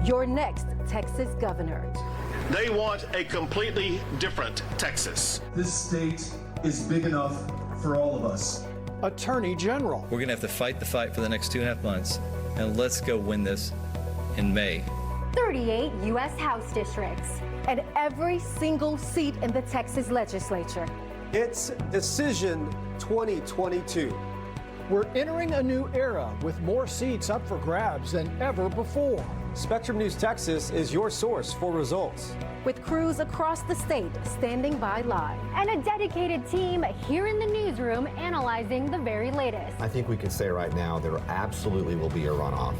your next Texas governor. They want a completely different Texas. This state is big enough for all of us. Attorney General. We're going to have to fight the fight for the next 2.5 months, and let's go win this in May. 38 U.S. House districts. And every single seat in the Texas legislature. It's Decision 2022. We're entering a new era with more seats up for grabs than ever before. Spectrum News Texas is your source for results. With crews across the state standing by live. And a dedicated team here in the newsroom analyzing the very latest. I think we can say right now there absolutely will be a runoff,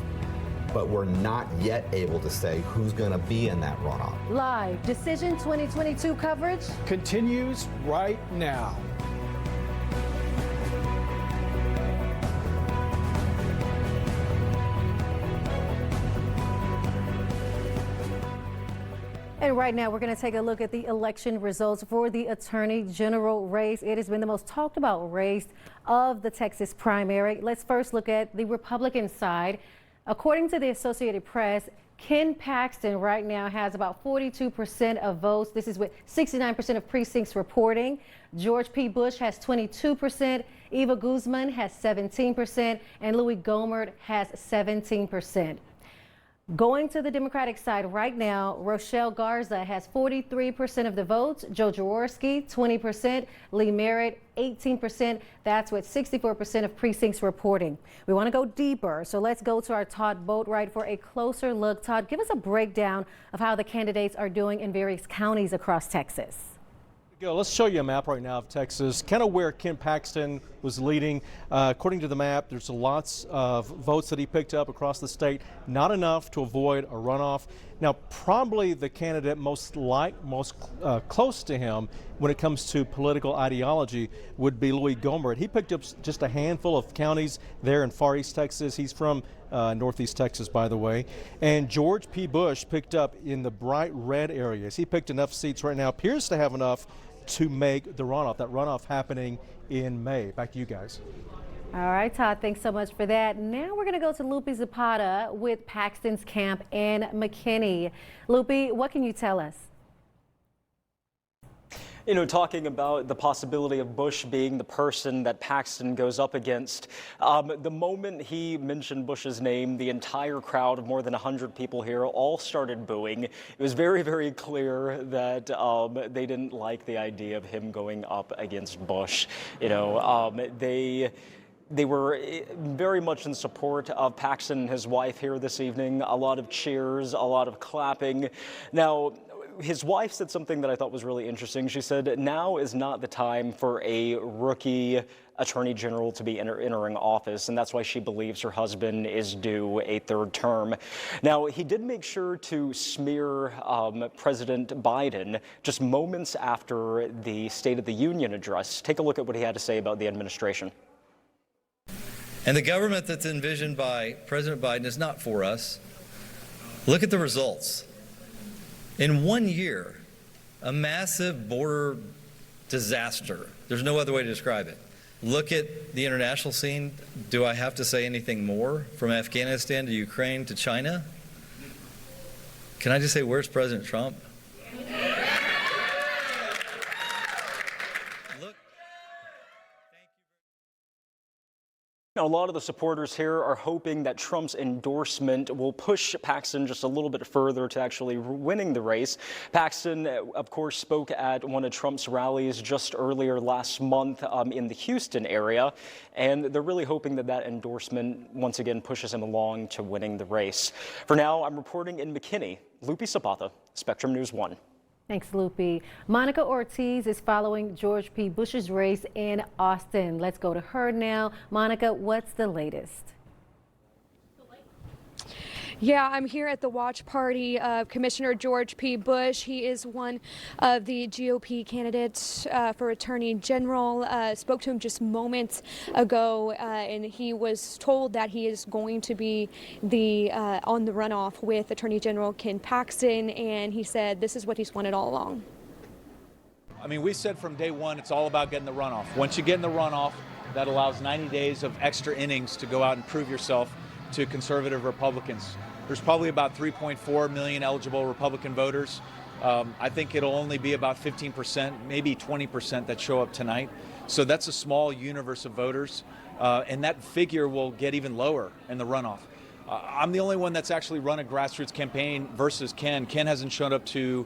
but we're not yet able to say who's going to be in that runoff. Live Decision 2022 coverage continues right now. And right now, we're going to take a look at the election results for the Attorney General race. It has been the most talked about race of the Texas primary. Let's first look at the Republican side. According to the Associated Press, Ken Paxton right now has about 42% of votes. This is with 69% of precincts reporting. George P. Bush has 22%. Eva Guzman has 17%. And Louis Gohmert has 17%. Going to the Democratic side right now, Rochelle Garza has 43% of the votes, Joe Jaworski 20%, Lee Merritt 18%. That's with 64% of precincts reporting. We want to go deeper, so let's go to our Todd Boatwright for a closer look. Todd, give us a breakdown of how the candidates are doing in various counties across Texas. Let's show you a map right now of Texas, kind of where Ken Paxton was leading. According to the map, there's lots of votes that he picked up across the state, not enough to avoid a runoff. Now, probably the candidate most close to him when it comes to political ideology would be Louis Gohmert. He picked up just a handful of counties there in Far East Texas. He's from Northeast Texas, by the way. And George P. Bush picked up in the bright red areas. He picked enough seats right now, appears to have enough to make the runoff, that runoff happening in May. Back to you guys. All right, Todd, thanks so mumuch for that. Now we're going to go to Lupe Zapata with Paxton's camp in McKinney. Lupe, what can you tell us? You know, talking about the possibility of Bush being the person that Paxton goes up against, the moment he mentioned Bush's name, the entire crowd of more than 100 people here all started booing. It was very, very clear that they didn't like the idea of him going up against Bush. You know, they were very much in support of Paxton and his wife here this evening. A lot of cheers, a lot of clapping. Now, his wife said something that I thought was really interesting. She said, now is not the time for a rookie attorney general to be entering office, and that's why she believes her husband is due a third term. Now, he did make sure to smear President Biden just moments after the State of the Union address. Take a look at what he had to say about the administration. And the government that's envisioned by President Biden is not for us. Look at the results. In 1 year, a massive border disaster. There's no other way to describe it. Look at the international scene. Do I have to say anything more? From Afghanistan to Ukraine to China? Can I just say, where's President Trump? Now, a lot of the supporters here are hoping that Trump's endorsement will push Paxton just a little bit further to actually winning the race. Paxton, of course, spoke at one of Trump's rallies just earlier last month in the Houston area, and they're really hoping that that endorsement once again pushes him along to winning the race. For now, I'm reporting in McKinney. Lupe Zapata, Spectrum News 1. Thanks, Lupe. Monica Ortiz is following George P. Bush's race in Austin. Let's go to her now. Monica, what's the latest? Yeah, I'm here at the watch party of Commissioner George P. Bush. He is one of the GOP candidates for Attorney General. Spoke to him just moments ago, and he was told that he is going to be on the runoff with Attorney General Ken Paxton, and he said this is what he's wanted all along. I mean, we said from day one it's all about getting the runoff. Once you get in the runoff, that allows 90 days of extra innings to go out and prove yourself to conservative Republicans. there's probably about 3.4 million eligible Republican voters. I think it'll only be about 15%, maybe 20% that show up tonight. So that's a small universe of voters, and that figure will get even lower in the runoff. I'm the only one that's actually run a grassroots campaign versus Ken. Ken hasn't shown up to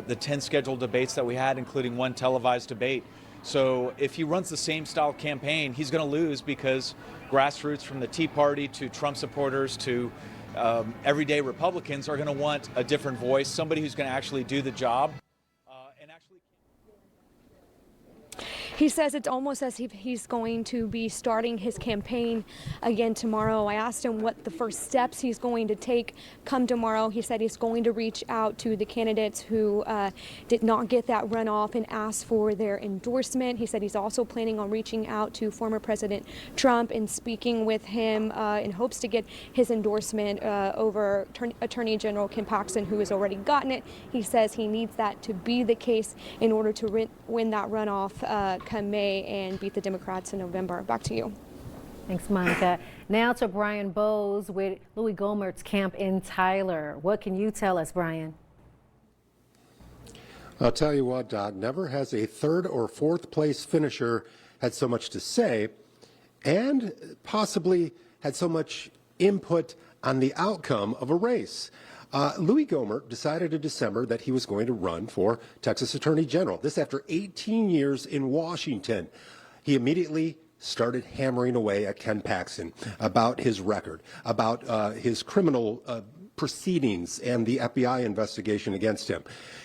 the 10 scheduled debates that we had, including one televised debate. So if he runs the same style campaign, he's going to lose because grassroots, from the Tea Party to Trump supporters to everyday Republicans, are going to want a different voice, somebody who's going to actually do the job. He says it's almost as if he's going to be starting his campaign again tomorrow. I asked him what the first steps he's going to take come tomorrow. He said he's going to reach out to the candidates who did not get that runoff and ask for their endorsement. He said he's also planning on reaching out to former President Trump and speaking with him in hopes to get his endorsement over Attorney General Ken Paxton, who has already gotten it. He says he needs that to be the case in order to win that runoff come May and beat the Democrats in November. Back to you. Thanks, Monica. Now to Brian Bowes with Louis Gohmert's camp in Tyler. What can you tell us, Brian? I'll tell you what, Doc, never has a third or fourth place finisher had so much to say and possibly had so much input on the outcome of a race. Louis Gohmert decided in December that he was going to run for Texas Attorney General. This after 18 years in Washington. He immediately started hammering away at Ken Paxton about his record, about his criminal proceedings and the FBI investigation against him.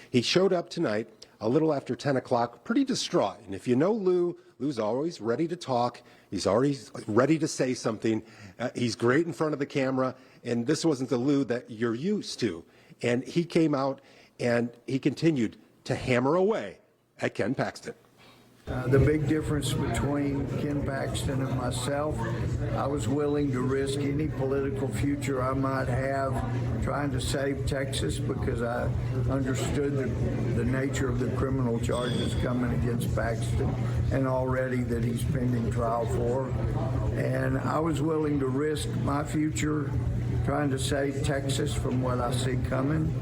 He showed up tonight a little after 10 o'clock, pretty distraught. And if you know Lou's always ready to talk. He's always ready to say something. He's great in front of the camera. And this wasn't the Lou that you're used to. And he came out and he continued to hammer away at Ken Paxton. The big difference between Ken Paxton and myself, I was willing to risk any political future I might have trying to save Texas because I understood the nature of the criminal charges coming against Paxton and already that he's pending trial for. And I was willing to risk my future trying to save Texas from what I see coming.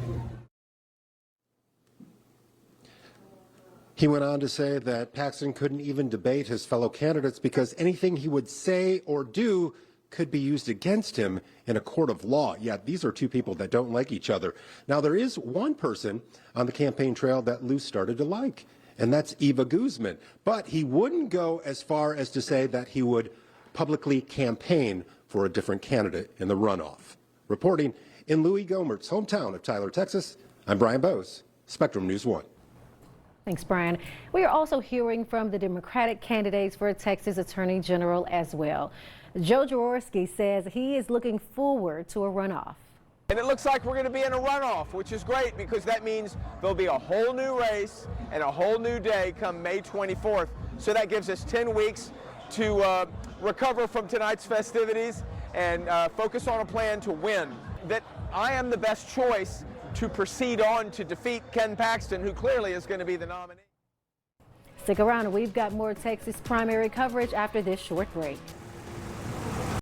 He went on to say that Paxton couldn't even debate his fellow candidates because anything he would say or do could be used against him in a court of law. Yet these are two people that don't like each other. Now, there is one person on the campaign trail that Lou started to like, and that's Eva Guzman. But he wouldn't go as far as to say that he would publicly campaign for a different candidate in the runoff. Reporting in Louis Gohmert's hometown of Tyler, Texas, I'm Brian Bowes, Spectrum News 1. Thanks, Brian. We are also hearing from the Democratic candidates for Texas Attorney General as well. Joe Jaworski says he is looking forward to a runoff. And it looks like we're going to be in a runoff, which is great because that means there'll be a whole new race and a whole new day come May 24th. So that gives us 10 weeks to recover from tonight's festivities and focus on a plan to win. That I am the best choice to proceed on to defeat Ken Paxton, who clearly is going to be the nominee. Stick around. We've got more Texas primary coverage after this short break.